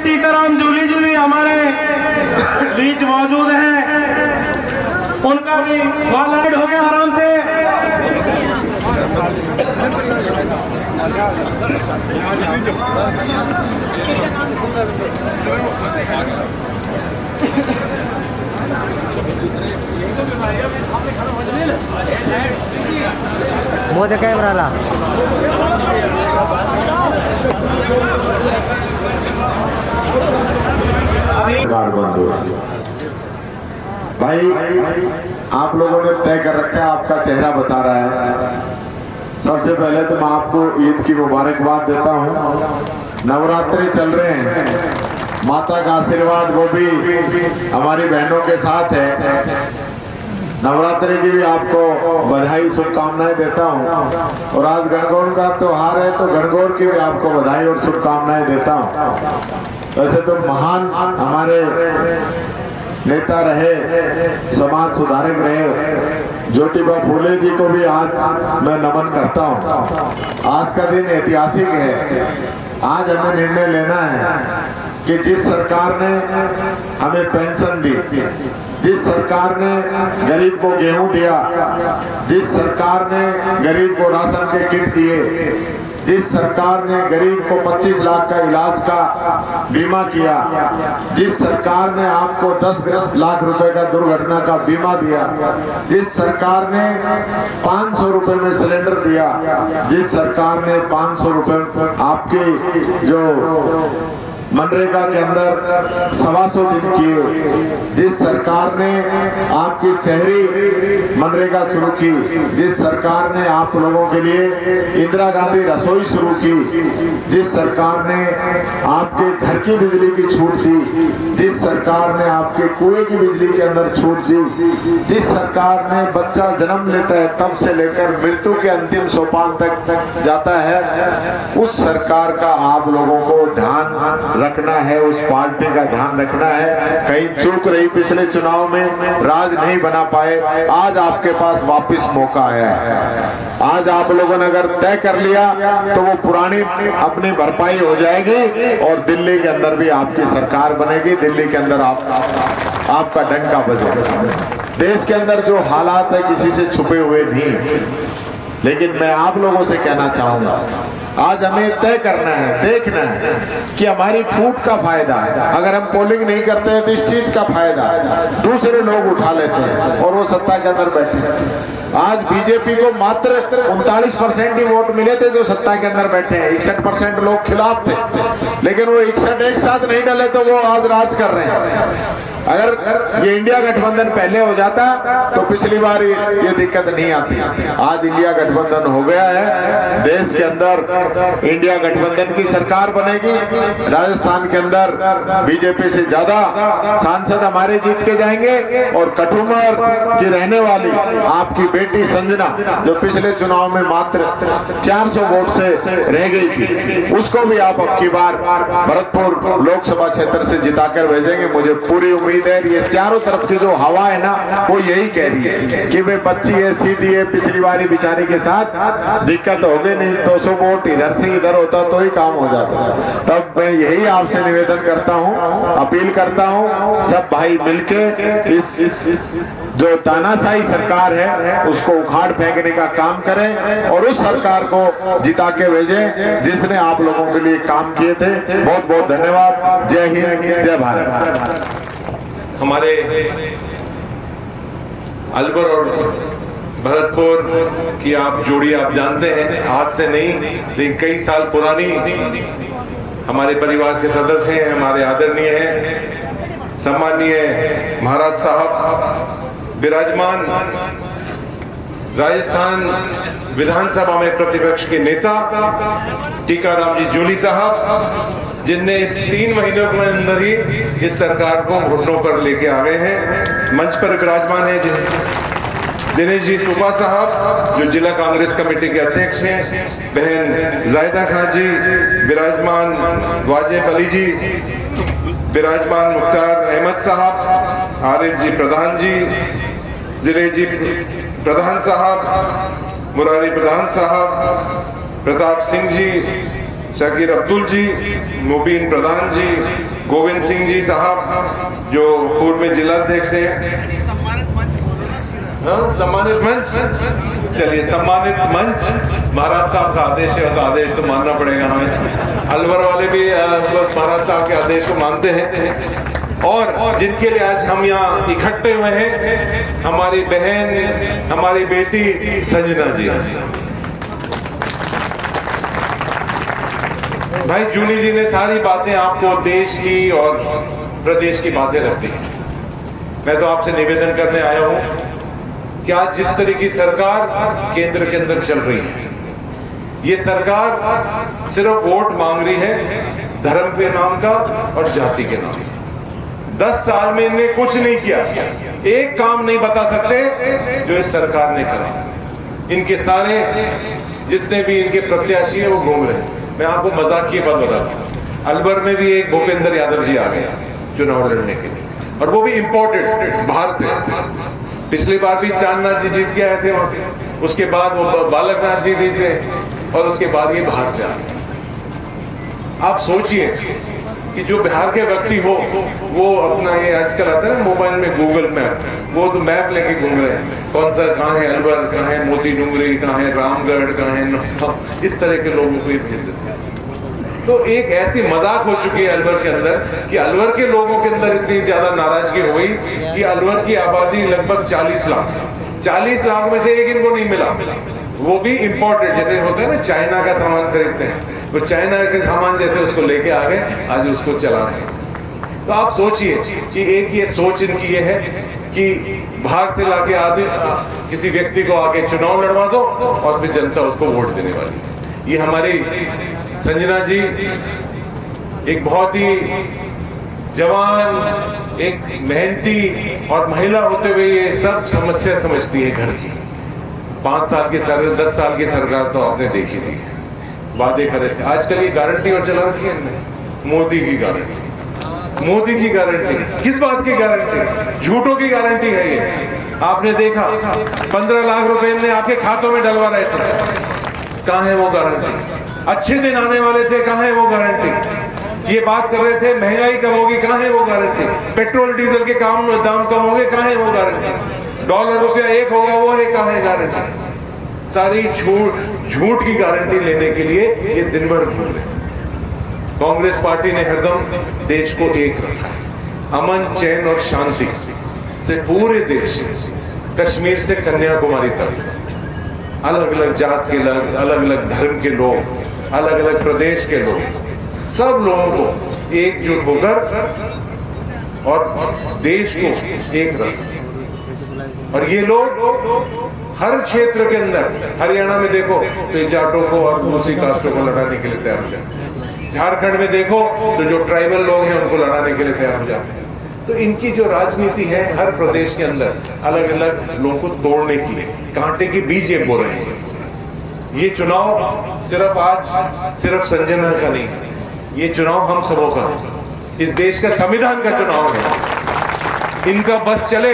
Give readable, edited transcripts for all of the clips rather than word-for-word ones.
टीकाराम जूली जी भी हमारे बीच मौजूद हैं, उनका भी वालाइड हो गया आराम से। मोदे कैमराला भाई आप लोगों ने तय कर रखा है, आपका चेहरा बता रहा है। सबसे पहले तो मैं आपको ईद की मुबारकबाद देता हूँ। नवरात्रि चल रहे हैं, माता का आशीर्वाद वो भी हमारी बहनों के साथ है। नवरात्रि की भी आपको बधाई शुभकामनाएं देता हूँ। और आज गणगौर का त्योहार है, तो गणगौर की भी आपको बधाई और शुभकामनाएं देता हूँ। वैसे तो महान हमारे नेता रहे, समाज सुधारक रहे ज्योतिबा फूले जी को भी आज मैं नमन करता हूँ। आज का दिन ऐतिहासिक है। आज हमें निर्णय लेना है कि जिस सरकार ने हमें पेंशन दी, जिस सरकार ने गरीब को गेहूं दिया, जिस सरकार ने गरीब को राशन के किट दिए, जिस सरकार ने गरीब को 25 लाख का इलाज का बीमा किया, जिस सरकार ने आपको 10 लाख रुपए का दुर्घटना का बीमा दिया, जिस सरकार ने 500 रुपए में सिलेंडर दिया, जिस सरकार ने 500 रुपए आपके जो मनरेगा के अंदर 125 दिन किए, जिस सरकार ने आपकी शहरी मनरेगा शुरू की, जिस सरकार ने आप लोगों के लिए इंदिरा गांधी रसोई शुरू की, जिस सरकार ने आपके घर की बिजली की छूट दी, जिस सरकार ने आपके कुएं की बिजली के अंदर छूट दी, जिस सरकार ने बच्चा जन्म लेता है तब से लेकर मृत्यु के अंतिम सोपान तक जाता है, उस सरकार का आप लोगों को ध्यान रखना है, उस पार्टी का ध्यान रखना है। कहीं चूक रही पिछले चुनाव में, राज नहीं बना पाए, आज आपके पास वापस मौका आया है। आज आप लोगों ने अगर तय कर लिया तो वो पुरानी अपनी भरपाई हो जाएगी और दिल्ली के अंदर भी आपकी सरकार बनेगी, दिल्ली के अंदर आपका डंका बजेगा। देश के अंदर जो हालात है किसी से छुपे हुए नहीं, लेकिन मैं आप लोगों से कहना चाहूंगा, आज हमें तय करना है, देखना है कि हमारी फूट का फायदा है। अगर हम पोलिंग नहीं करते हैं तो इस चीज का फायदा दूसरे लोग उठा लेते हैं और वो सत्ता के अंदर बैठे। आज बीजेपी को मात्र 39% ही वोट मिले थे जो सत्ता के अंदर बैठे हैं। 61% लोग खिलाफ थे, लेकिन वो 61 एक साथ नहीं डले तो वो आज राज कर रहे हैं। अगर ये इंडिया गठबंधन पहले हो जाता तो पिछली बार ये दिक्कत नहीं आती। आज इंडिया गठबंधन हो गया है, देश के अंदर इंडिया गठबंधन की सरकार बनेगी। राजस्थान के अंदर बीजेपी से ज्यादा सांसद हमारे जीत के जाएंगे और कठुमर की रहने वाली आपकी बेटी संजना, जो पिछले चुनाव में मात्र 400 वोट से रह गई थी, उसको भी आप अब की बार भरतपुर लोकसभा क्षेत्र से जिताकर भेजेंगे। मुझे पूरी उम्मीद है। ये चारों तरफ की जो हवा है ना, वो यही कह रही है कि वे बच्ची है, सीधी है, पिछली बारी बिचारी के साथ दिक्कत हो गई, नहीं 200 वोट इधर से इधर होता तो ही काम हो जाता। तब मैं यही आपसे निवेदन करता हूँ, अपील करता हूँ, सब भाई मिलके इस जो तानाशाही सरकार है उसको उखाड़ फेंकने का काम करें और उस सरकार को जिता के भेजें जिसने आप लोगों के लिए काम किए थे। बहुत बहुत धन्यवाद। जय हिंद, जय भारत। हमारे अलवर और भरतपुर की आप जोड़ी आप जानते हैं, आज से नहीं लेकिन कई साल पुरानी हमारे परिवार के सदस्य हैं, हमारे आदरणीय हैं, सम्माननीय महाराज साहब विराजमान राजस्थान विधानसभा में प्रतिपक्ष के नेता टीकाराम जी जूली साहब, जिनने इस 3 महीनों के अंदर ही इस सरकार को घुटनों पर लेके आ गए हैं। मंच पर विराजमान है दिनेश जी टोपा साहब, जो जिला कांग्रेस कमेटी के अध्यक्ष हैं, बहन जायदा खां जी विराजमान, वाजिब अली जी विराजमान, मुख्तार अहमद साहब, आरिफ जी प्रधान जी, जिले जी प्रधान साहब, मुरारी प्रधान साहब, प्रताप सिंह जी, शकीर अब्दुल जी, मुबीन प्रधान जी, गोविंद सिंह जी साहब जो पूर्व में जिलाध्यक्ष हैं, सम्मानित मंच, चलिए सम्मानित मंच, महाराज साहब का आदेश है तो आदेश तो मानना पड़ेगा हमें। अलवर वाले भी महाराज साहब के आदेश को मानते हैं। और जिनके लिए आज हम यहाँ इकट्ठे हुए हैं, हमारी बहन, हमारी बेटी संजना जी। भाई जूली जी ने सारी बातें आपको देश की और प्रदेश की बातें रख दी। मैं तो आपसे निवेदन करने आया हूं कि आज जिस तरह की सरकार केंद्र के अंदर चल रही है, ये सरकार सिर्फ वोट मांग रही है धर्म के नाम का और जाति के नाम का। 10 साल में इन्हें कुछ नहीं किया, एक काम नहीं बता सकते जो इस सरकार ने करा। इनके सारे जितने भी इनके प्रत्याशी हैं वो घूम रहे हैं। मैं आपको मजाक की बात बताता हूँ, अलवर में भी एक भूपेंद्र यादव जी आ गए चुनाव लड़ने के लिए, और वो भी इंपोर्टेड बाहर से। पिछली बार भी चांदनाथ जी जीत के आए थे वहां से, उसके बाद वो बालकनाथ जी जीत गए, और उसके बाद ये बाहर से आ गए। आप सोचिए कि जो बिहार के व्यक्ति हो, वो अपना ये आजकल आता है ना मोबाइल में गूगल मैप, वो तो मैप लेके घूम रहे हैं, कौन सा कहाँ है अलवर, कहाँ है मोती डूंगरी, कहाँ है रामगढ़, कहाँ है, इस तरह के लोगों को ही भेज देते हैं। तो एक ऐसी मजाक हो चुकी है अलवर के अंदर कि अलवर के लोगों के अंदर इतनी ज्यादा नाराजगी हो गई कि अलवर की आबादी लगभग 40 लाख, 40 लाख में से एक इनको नहीं मिला, वो भी इंपोर्टेड। जैसे होता है ना चाइना का सामान खरीदते हैं, वो चाइना के सामान जैसे उसको लेके आ गए, आज उसको चला रहे। तो आप सोचिए कि एक ये सोच इनकी ये है कि बाहर से लाके आदि किसी व्यक्ति को आके चुनाव लड़वा दो और फिर जनता उसको वोट देने वाली। ये हमारी संजना जी एक बहुत ही जवान, एक मेहनती और महिला होते हुए ये सब समस्या समझती है घर की। 5 साल की सरकार, 10 साल की सरकार तो आपने देखी थी, वादे करे थे। आजकल ये गारंटी और चला रखी है मोदी की गारंटी, मोदी की गारंटी। किस बात की गारंटी? झूठों की गारंटी है ये। आपने देखा 15 लाख रुपए ने आपके खातों में डलवा रहे थे, कहां है वो गारंटी? अच्छे दिन आने वाले थे, कहां है वो गारंटी? ये बात कर रहे थे महंगाई कम होगी, कहां है वो गारंटी? पेट्रोल डीजल के दाम कम होंगे, कहां है वो गारंटी? डॉलर रुपया 1 होगा, वो है कहां है गारंटी? सारी झूठ की गारंटी लेने के लिए ये दिन भर घूम रहे। कांग्रेस पार्टी ने हरदम देश को एक रखा है, अमन, चैन और शांति से पूरे देश, कश्मीर से कन्याकुमारी तक, अलग अलग जात के लोग, अलग अलग धर्म के लोग, अलग अलग प्रदेश के लोग, सब लोगों को एकजुट होकर और देश को एक रखा। और ये लोग हर क्षेत्र के अंदर, हरियाणा में देखो तो जाटों को और दूसरी कास्टों को लड़ाने के लिए तैयार हो जाते हैं, झारखंड में देखो तो जो ट्राइबल लोग हैं उनको लड़ाने के लिए तैयार हो जाते हैं। तो इनकी जो राजनीति है हर प्रदेश के अंदर अलग अलग लोगों को तोड़ने की, कांटे के बीज ये बो रहे हैं। ये चुनाव सिर्फ आज सिर्फ संजना का नहीं, ये चुनाव हम सबों का, इस देश का संविधान का चुनाव है। इनका बस चले,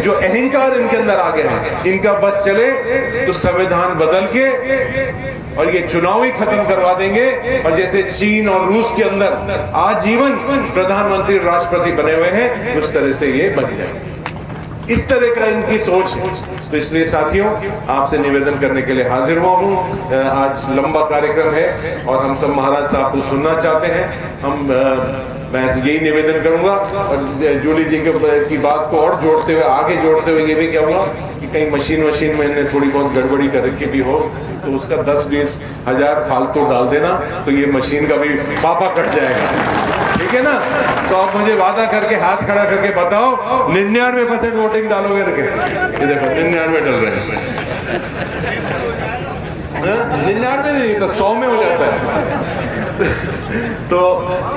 जो अहंकार इनके अंदर आ गया है, इनका बस चले तो संविधान बदल के और ये चुनाव ही खत्म करवा देंगे। और जैसे चीन और रूस के अंदर आजीवन प्रधानमंत्री राष्ट्रपति बने हुए हैं, उस तरह से ये बन जाएंगे। इस तरह का इनकी सोच है। तो इसलिए साथियों, आपसे निवेदन करने के लिए हाजिर हुआ हूं। आज लंबा कार्यक्रम है और हम सब महाराज साहब को सुनना चाहते हैं। मैं यही निवेदन करूंगा और जूली जी की बात को और जोड़ते हुए, आगे जोड़ते हुए ये भी कहूंगा कि कहीं मशीन में इन्हें थोड़ी बहुत गड़बड़ी कर रखी भी हो तो उसका 10-20 हजार फालतू डाल देना, तो ये मशीन का भी पापा कट जाएगा, ठीक है ना? तो आप मुझे वादा करके हाथ खड़ा करके बताओ 99% वोटिंग डालोगे करके। ये देखो 99 डल रहे हैं, 99 नहीं तो 100 में हो जाता है। तो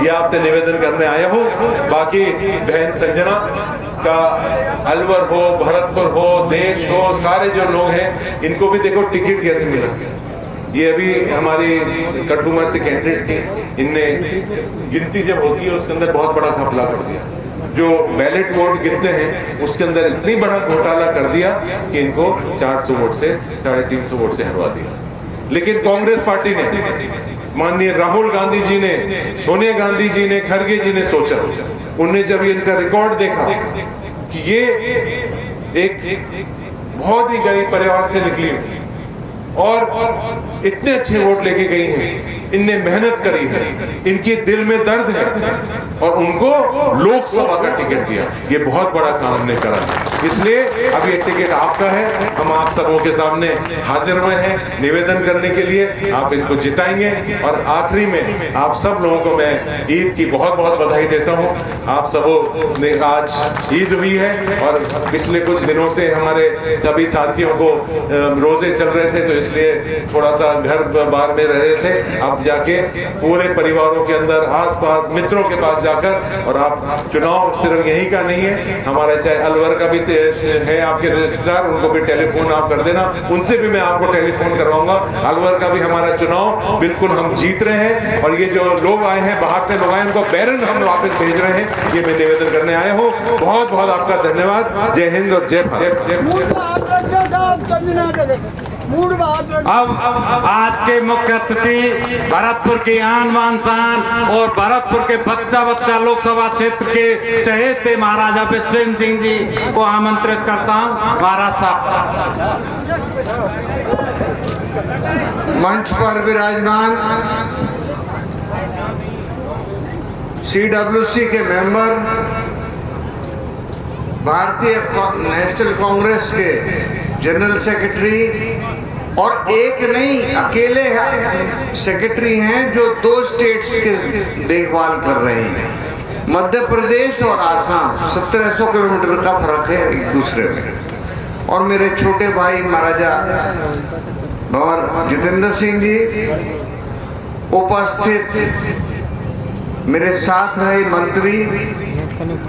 ये आपसे निवेदन करने आया हूँ। बाकी बहन संजना का अलवर हो, भरतपुर हो, देश हो, सारे जो लोग हैं इनको भी देखो टिकट कैसे मिला। ये अभी हमारी कटुमर से कैंडिडेट थी, इनने गिनती जब होती है उसके अंदर बहुत बड़ा घपला कर दिया। जो बैलेट वोट गिनते हैं उसके अंदर इतनी बड़ा घोटाला कर दिया कि इनको 400 वोट से 350 वोट से हरवा दिया। लेकिन कांग्रेस पार्टी ने माननीय राहुल गांधी जी ने, सोनिया गांधी जी ने, खड़गे जी ने सोचा। उनने जब इनका रिकॉर्ड देखा कि ये एक बहुत ही गरीब परिवार से निकली और इतने अच्छे वोट लेके गई हैं, इनने मेहनत करी है, इनके दिल में दर्द है और उनको लोकसभा का टिकट दिया, ये बहुत बड़ा काम हमने करा। इसलिए अब ये टिकट आपका है। हम आप सबों के सामने हाजिर हुए हैं निवेदन करने के लिए, आप इनको जिताएंगे। और आखिरी में आप सब लोगों को मैं ईद की बहुत बहुत बधाई देता हूं। आप सबों ने आज ईद हुई है और पिछले कुछ दिनों से हमारे सभी साथियों को रोजे चल रहे थे, तो इसलिए थोड़ा सा घर बार में रहे थे। अब जाके पूरे परिवारों के अंदर, आस-पास मित्रों के पास जाकर, और आप चुनाव सिर्फ यही का नहीं है, हमारे चाहे अलवर का भी है आपके रिश्तेदार, उनको भी टेलीफोन आप कर देना, उनसे भी मैं आपको टेलीफोन करवाऊंगा। अलवर का भी हमारा चुनाव बिल्कुल हम जीत रहे हैं और ये जो लोग आए हैं, बाहर से लोग आए, उनको बैरन हम वापस भेज रहे हैं, ये मैं निवेदन करने आया हूँ। बहुत बहुत आपका धन्यवाद। जय हिंद और जय भारत। अब आज के मुख्य अतिथि भरतपुर की आन बान शान और भरतपुर के बच्चा लोकसभा क्षेत्र के चहेते महाराजा विश्वेंद्र सिंह जी को आमंत्रित करता हूं। महाराज साहब मंच पर विराजमान CWC के मेंबर, भारतीय नेशनल कांग्रेस के जनरल सेक्रेटरी, और एक नहीं अकेले सेक्रेटरी हैं जो 2 स्टेट्स के देखभाल कर रहे हैं, मध्य प्रदेश और आसाम। 1700 किलोमीटर का फर्क है एक दूसरे में। और मेरे छोटे भाई महाराजा भंवर जितेंद्र सिंह जी उपस्थित, मेरे साथ रहे मंत्री,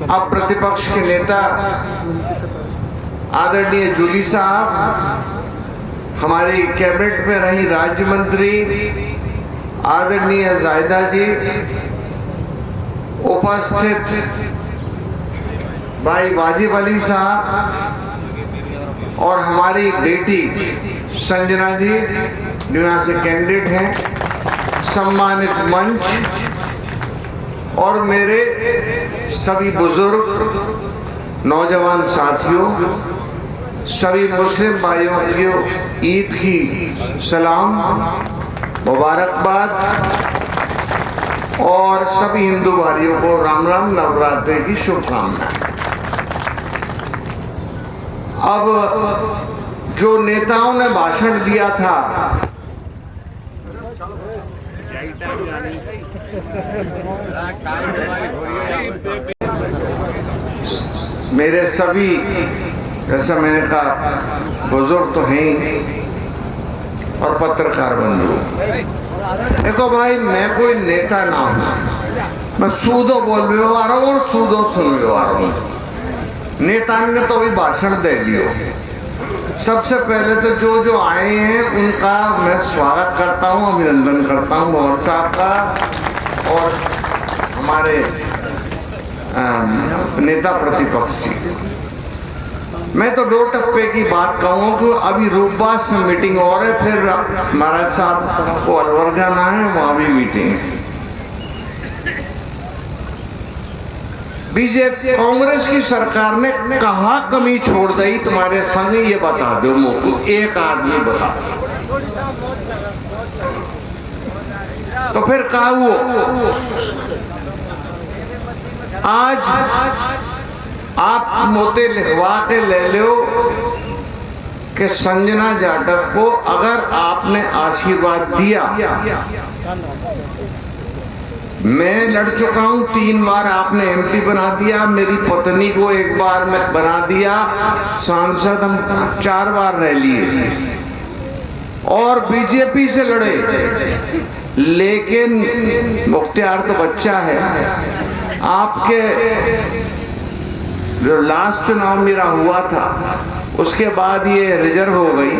अब प्रतिपक्ष के नेता आदरणीय जूली साहब, हमारी कैबिनेट में रही राज्य मंत्री आदरणीय जायदा जी, उपस्थित भाई वाजिब अली साहब और हमारी बेटी संजना जी जो यहाँ से कैंडिडेट हैं, सम्मानित मंच और मेरे सभी बुजुर्ग नौजवान साथियों, सभी मुस्लिम भाइयों को ईद की सलाम, मुबारकबाद, और सभी हिंदू भाइयों को राम राम, नवरात्रि की शुभकामनाएं। अब जो नेताओं ने भाषण दिया था, मेरे सभी, जैसा मैंने कहा, बुजुर्ग तो हैं और पत्रकार बंधु। देखो भाई, मैं कोई नेता ना हूं, मैं सूदो बोल व्यवहार हूं और सूदो सुन व्यवहार हूं। नेता ने तो भी भाषण दे लियो। सबसे पहले तो जो आए हैं उनका मैं स्वागत करता हूं, अभिनंदन करता हूं भंवर साहब का और हमारे नेता प्रतिपक्ष जी। मैं तो 2 टप्पे की बात कहूँ कि अभी रूपबास से मीटिंग और है, फिर महाराज साहब को अलवर जाना है, वहां भी मीटिंग है। बीजेपी कांग्रेस की सरकार ने कहा कमी छोड़ दी तुम्हारे संग, ये बता दो मुझको, एक आदमी बता। तो फिर कहा वो आज आप मोते लिखवा के ले लो कि संजना जाटव को अगर आपने आशीर्वाद दिया, मैं लड़ चुका हूं 3 बार, आपने MP बना दिया, मेरी पत्नी को 1 बार में बना दिया, सांसद हम 4 बार रह लिए और बीजेपी से लड़े, लेकिन मुख्तियार तो बच्चा है। आपके जो लास्ट चुनाव मेरा हुआ था उसके बाद ये रिजर्व हो गई,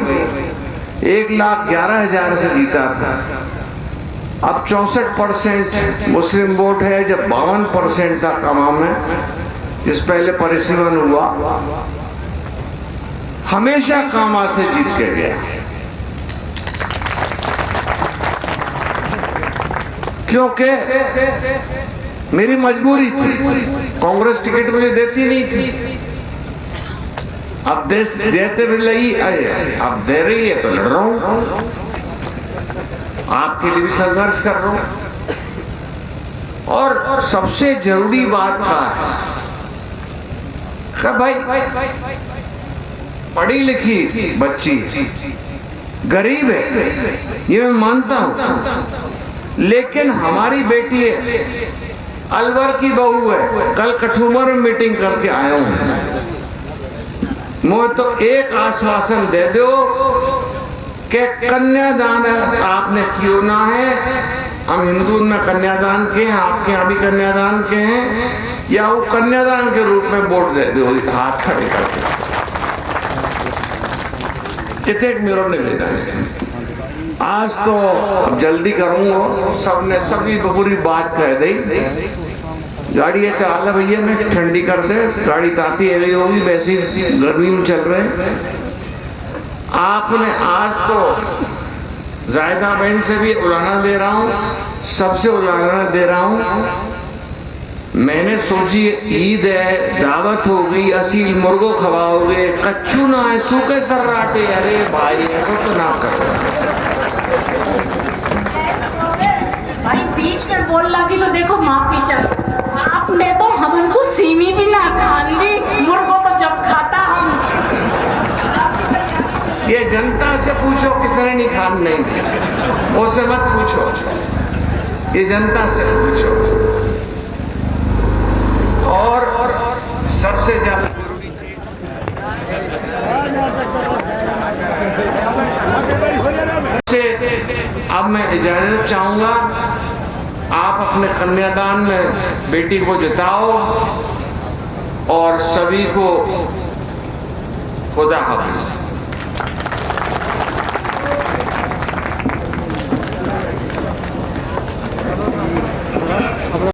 1,11,000 से जीता था। अब 64% मुस्लिम वोट है, जब 52% था कमा में, जिस पहले परिसीमन हुआ, हमेशा कामा से जीत के गया। क्योंकि मेरी मजबूरी थी, कांग्रेस टिकट मुझे देती नहीं थी। अब देश देते भी लगी, अब दे रही है तो लड़ रहा हूं, आपके लिए भी संघर्ष कर रहा हूं। और सबसे जरूरी बात का है भाई, पढ़ी लिखी बच्ची गरीब है, ये मैं मानता हूं, लेकिन हमारी बेटी है, अलवर की बहू है। कल कठुमर में मीटिंग करके आया हूं, मुझे तो एक आश्वासन दे दो कि कन्यादान आपने क्यों ना है, हम हिंदू में कन्यादान के हैं, आपके यहाँ भी कन्यादान के हैं, या वो कन्यादान के रूप में वोट दे दो, हाथ खड़े करके। कितने मेरों ने भेजा है। आज तो अब जल्दी करूंगा, सबने सभी को पूरी बात कह दी। गाड़ी है चला ला भैया, मैं ठंडी कर दे, गाड़ी ताती है रही होगी, वैसी गर्मी में चल रहे। आपने आज तो जायदा बहन से भी उलाना दे रहा हूं, सबसे उलाना दे रहा हूं। मैंने सोची ईद है, दावत होगी, असील मुर्गो खवाओगे, कच्चू ना है, सूखे सर्राटे। अरे भाई ऐसा तो ना करो भाई, बीच में बोल लगी तो देखो माफी चाहिए। आपने तो हमको सीमी भी ना खान दी, मुर्गों को जब खाता हम। ये जनता से पूछो किसने नहीं खान नहीं दी, वो से मत पूछो, ये जनता से पूछो। और सबसे ज्यादा अब मैं इजाजत चाहूंगा, आप अपने कन्यादान में बेटी को जिताओ और सभी को खुदा हाफिज।